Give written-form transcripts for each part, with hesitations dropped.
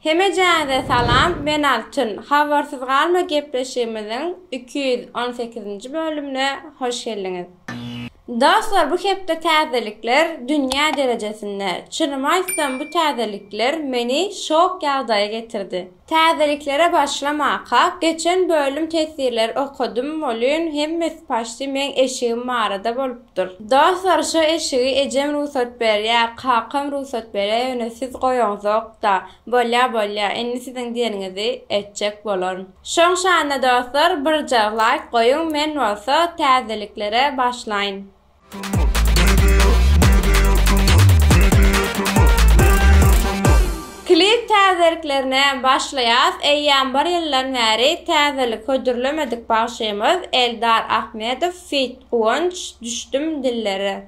Hemejäňize salam, men Altyn. Habarsyz galma gepleşigimiziň 218-nji bölümine hoş geldiňiz. Dostlar, bu hepde täzelikler dünýä derejesinde. Çynamaýsam bu täzelikler meni şok ýagdaýa getirdi. Täzeliklere başlamaka geçen bölüm tesirler okudum bolýan hemmesi paşdy men eşigim marada bolupdyr. Dostlar, şu eşigi ejem ruhsat berýär, kakam ruhsat berýär, ýöne siz goýaňyzok da bolýa endi siziň diýeniňizi etjek bolaryn. Şoňşanda dostlar, bir jaglaýyk goýun, men bolsa täzeliklere başlaýyn. Klip täzeliklerine başlaýas. Eýýän bir ýyldan bäri täzelik hödürlemedik başymyz Eldar Ahmedow feat Uwanç düşdüm dillere.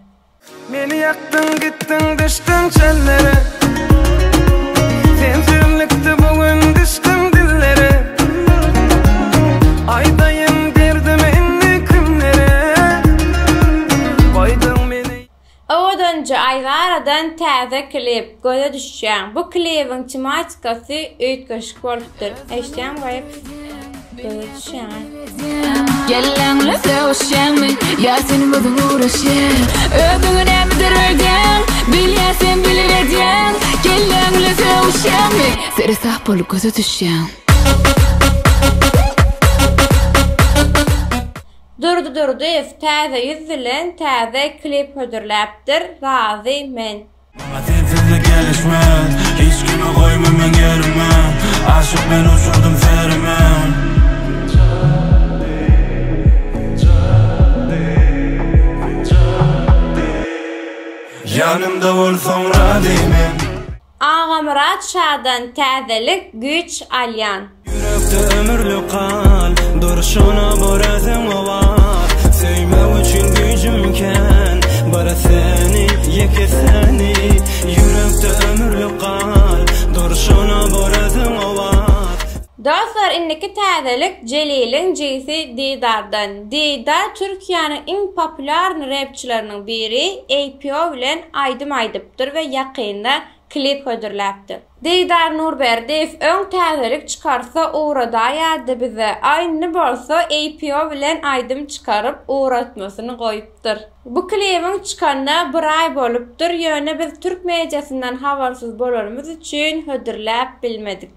Meni ýakdyň gitdiň düşdüm çellere. Sen sürlükdi bugün düşdüm dillere. Aýdaýyn derdim indi kimlere. Goýdyň meni. Owadanjy aýlaradan täze klip göze düşýän. Bu klipiň tematikasy öýtgeşik bolupdyr. Eşdäň goýup göze düşýän. Gelläňle sevişýänmi? Ýa seni gözüň uğraşýar. Öňüňe nämedir öldüň? Bilýärsen bilýärdiň. Gelläňle sevişýänmi? Seri sah bolup göze düşýän. Durdu, täze ýüz bilen täze klip hödürläpdir. Razy men. Matensizle gelişmez, hiç kimi koymam ben yerime. Aşık ben uçurdum ferime. Yanımda bolsoň radymem. Agamrat şadan täzelik güç alyan. Yürekde ömürlük kal, duruşuna borazım var. Sevmek üçün gücümken, bara seni, yeke seni. Yürekde ömürlük kal, duruşuna borazım var. Dostlar, indiki täzelik Celil'in jisi Didar'dan. Didar Türkiýanyň iň popular rapçileriniň biri APO bilen aýdym aýdypdyr we ýakynda klip hödürläpdir. Didar Nurberdiýew öň täzelik çykarsa uğradaýady bize. Aýny bolsa APO bilen aýdym çykaryp uğratmasyny goýupdyr. Bu klipiň çykanda bir ay bolupdyr. Ýöne biz türk mediasinden habarsyz bolarymyz üçin hödürläp bilmedik.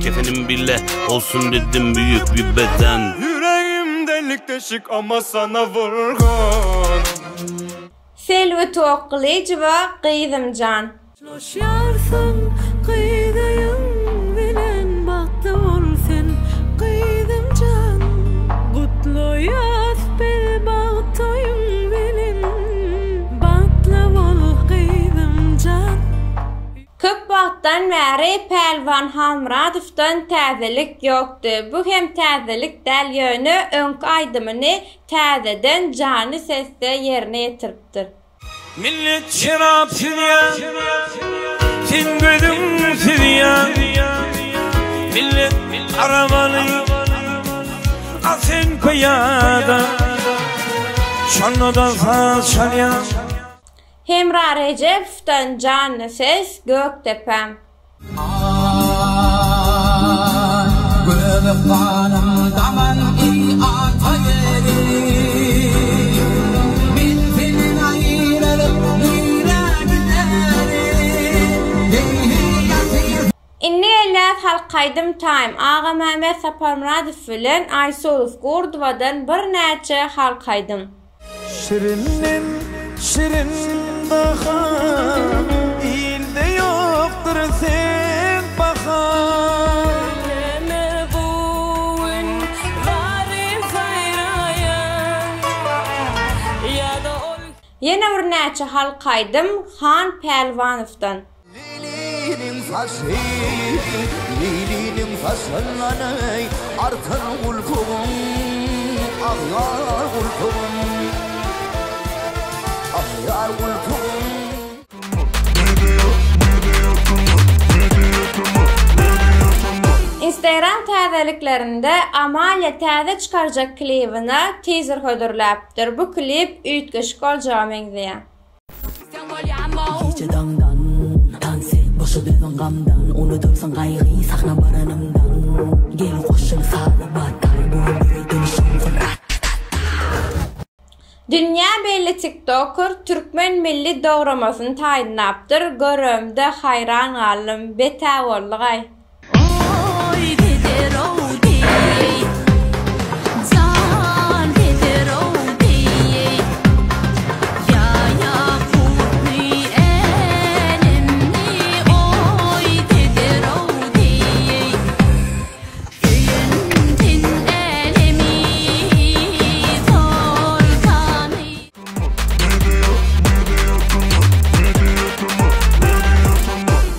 Kefenim bile olsun dedim büyük bir beden. Yüreğim delik deşik ama sana vurgun. Selvi Toqlyj we Gyzymjan. Yaşarsın kıydayın bilen baktı ol sen Gyzymjan. Kutlu yaz bil baktoyun bilen batla ol Gyzymjan. Köp wagtdan bäri Pelwan Hamradowdan täzelik ýokdy. Bu hem täzelik däl ýöne öňkü aýdymyny täzeden jany sesde ýerine ýetiripdir. Millet şarap süren, sen gözüm süren. Millet arabalı, al sen piyada. Şanlıdan saz çalyan. Hemra Recep'den jany ses Göktepem. Gülüp kanım daman iyi atayeri. Min senin ayrılıp nüre giderim. Inni elläs halkaydym time. Ağa Mehmet Saparmuradow bilen Aýsoğuz Gurdowadan bir näçe halkaydym. Şirinin şirin bahar, ilde yoktur sen bahar. Deme bugün garip hayrayan ya da ol. Ýene bir näçe halkaydym Han Pelwanowdan. Lili'nin saçı, Lili'nin saçlarına artar ulkum, ağlar ulkum. Ahyar ulkum. Instagram täzeliklerinde Amalia täze çykarjak klipine teaser hödürläpdir. Bu klip üýtgeşik boljagy meňzeýär. Gece dandan dans et, boş Yaxşı dözün gamdan, unutursun gaýgy sahna baranymdan. Gel goşul salı batay bu dönüşüm fırat. Dünya belli TikToker Türkmen milli doğramasını taýinlapdyr. Görümde hayran galym beta boldugay. Oy deder o dey, can deder o dey. Ya putni elimni, oy deder o dey. Köyündin elimi volkanı.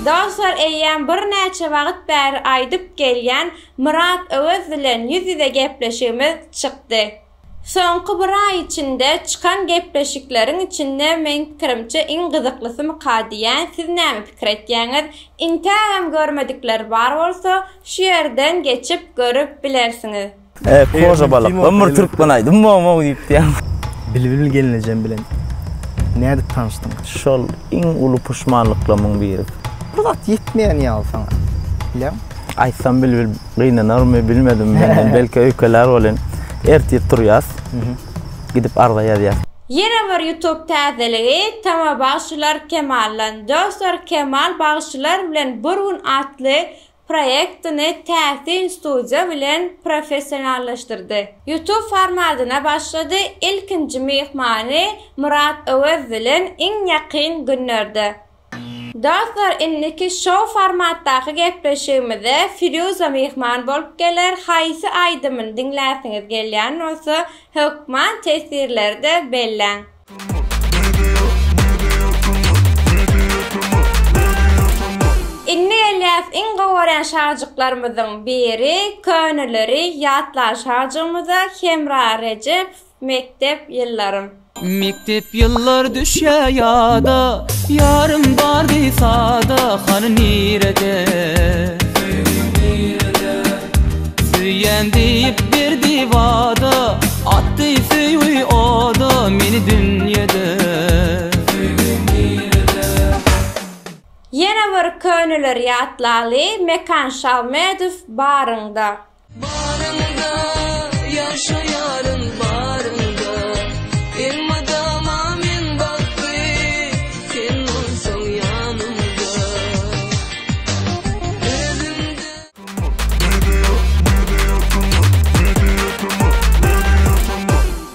Dostlar, eýen bir näçe wagt bäri aýdyp gelýän Murat Öwez bilen ýüz-ýüze gepleşigimiz çykdy. Soňky bir aý içinde çykan gepleşikleriň içinde men pikirimçe iň gyzyklysi mukadiýän. Siz näme pikir etýäňiz? Intägem görmedikleri bar bolsa, şu ýerden geçip görüp bilersiňiz. Koza balık. Ömür Türkmen aydım mı diýipdi. Bilbil gelineceğim bilen. Nerede tanıştın? Şol iň uly puşmanlyklarymyň biri. Bulat yetmeyen ya sana. Bilem. Aýsam bilbil gynanarmy bilmedim. Belki öýkeler bolan ertir turýas. Gidip arda ýazýar. Yine bir YouTube täzeligi Tama Bagşylar Kemal'lan. Dostlar, Kemal Bagşylar bilen bir gün atly proyektini täsin studiýa bilen professionallaşdyrdy. YouTube formatyna başlady. İlkinji mehmany Murat Öwez bilen iň ýakyn günlerde. Dostlar, inniki show formatdaky gepleşigimizde Firuza mehman bolup geler. Haýsy aýdymyny diňläsiňiz gelýän bolsa, hökman tesirlerde belläň. Inni Elias iň gowaran şarjyklarymyzyň biri, köneleri ýatlar şarjygymyza Hemra Recep mektep ýyllarym. Mektep yıllar düşe yada, yarım bardi sada, hanı nirede, süyen deyip berdi vada, attı süyü oda meni dünyada. Yine bir köneler ýatlaly Mekan Şalmedow barında. Barında yaşayarın barında, elmadama men baktı, sen olsan yanımda. Özümde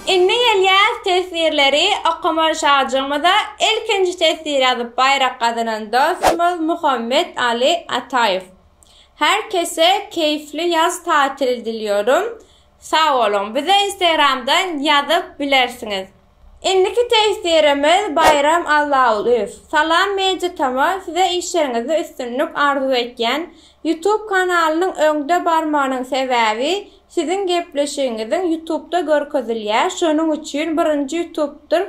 Inni Elias tesirleri okuma şarjygymyza ilkinji tesir ýazyp bayrak gazanan dostumuz Muhammed Ali Atayev. Herkese keyifli yaz tatili diliyorum. Sağ olun. Bize Instagram'dan yazıp bilersiniz. Indiki tesirimiz Bayram Allahuliyev. Salam Mecitama, size işlerinizde üstünlük arzu etken YouTube kanalının öňde barmanyň sebäbi sizin gepleşiňiziň YouTube'da görkezilýär. Şonuň üçin birinji YouTube'dur.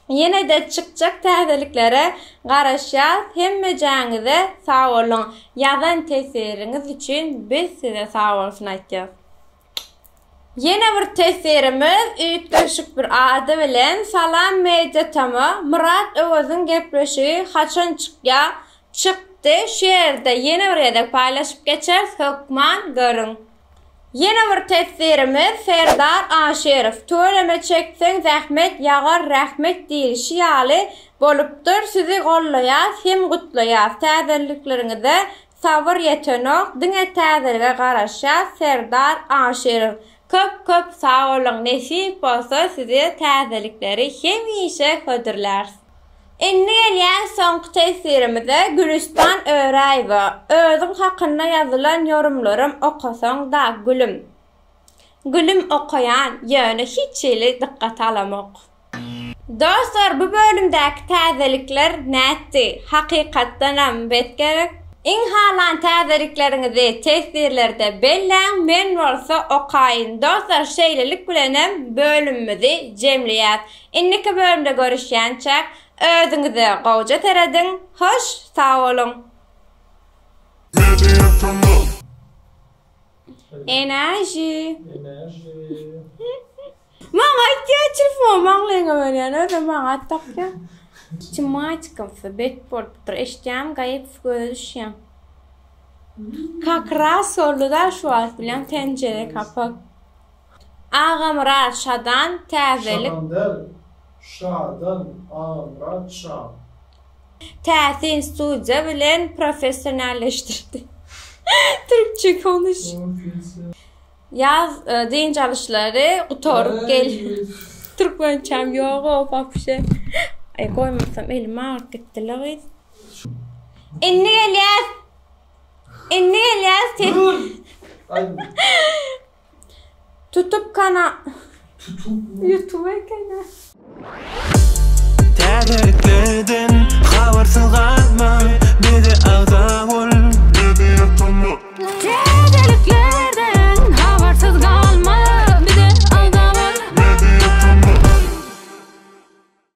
Yine de çıkacak täzeliklere garaşýar. Hemme jaňyza sağ olun. Ýazan tesiriniz için biz size sağ olsun aýtýar. Yine bir tesirimiz üýtgeşik bir ady bilen Salam Mecitama, Murat Öwez'iň gepleşigi haçan çykdy. Şu ýerde yine bir ýerde paýlaşyp geçer. Hökman görün. Yine bir tesirimiz Serdar Aşerow. Töreme çekseň zähmet ýagar rahmet diýilişi ýaly bolupdyr. Sizi gollaýar, hem gutlaýar. Täzeliklerinize sabır ýetenok, diňe täzelige garaşýar Serdar Aşerow. Köp sağ olun. Nesip bolsa sizi täzelikleri hemişe hödürler. Inni gelýän soňky tesirimize Gülistan Öraýewa. Özüň hakynda ýazylan ýorumlarym okasaň da gülüm. Gülüm okayan ýöne hiç ýeli diqqat alamak. Dostlar, bu bölümdäki täzelikler nätti? Hakykatdanam bet gerek. Iň halan täzeliklerinizi tesirlerde belläň, men bolsa okaýyn. Dostlar, şeýlelik bilenem bölümimizi jemleýär. Inniki bölümde görüşýänçe özüňize gowja terediň. Hoş, sağ olun. Enerji. Maňa telefon maňlaýan öňe, maňa tak ya. Tematikymsa betbolupdyr. Eşdýän gaýyp göze düşýän. Kakras sorluda şu wagt bilen tencere kapak. Agamrar şadan täzelik. Şadan Amrat Şah. Täsin studiya bilen professionalleşdirdi. Türkçe konuş. Yaz deyin çalışları utorup gel. Türkmençem yok o papşe. Ay koymasam elime ağrık gittiler. İnni gelyaz. İnni gelyaz. Dur. Tutup kana. YouTube kana. Täzeliklerden habarsyz galma, biri agda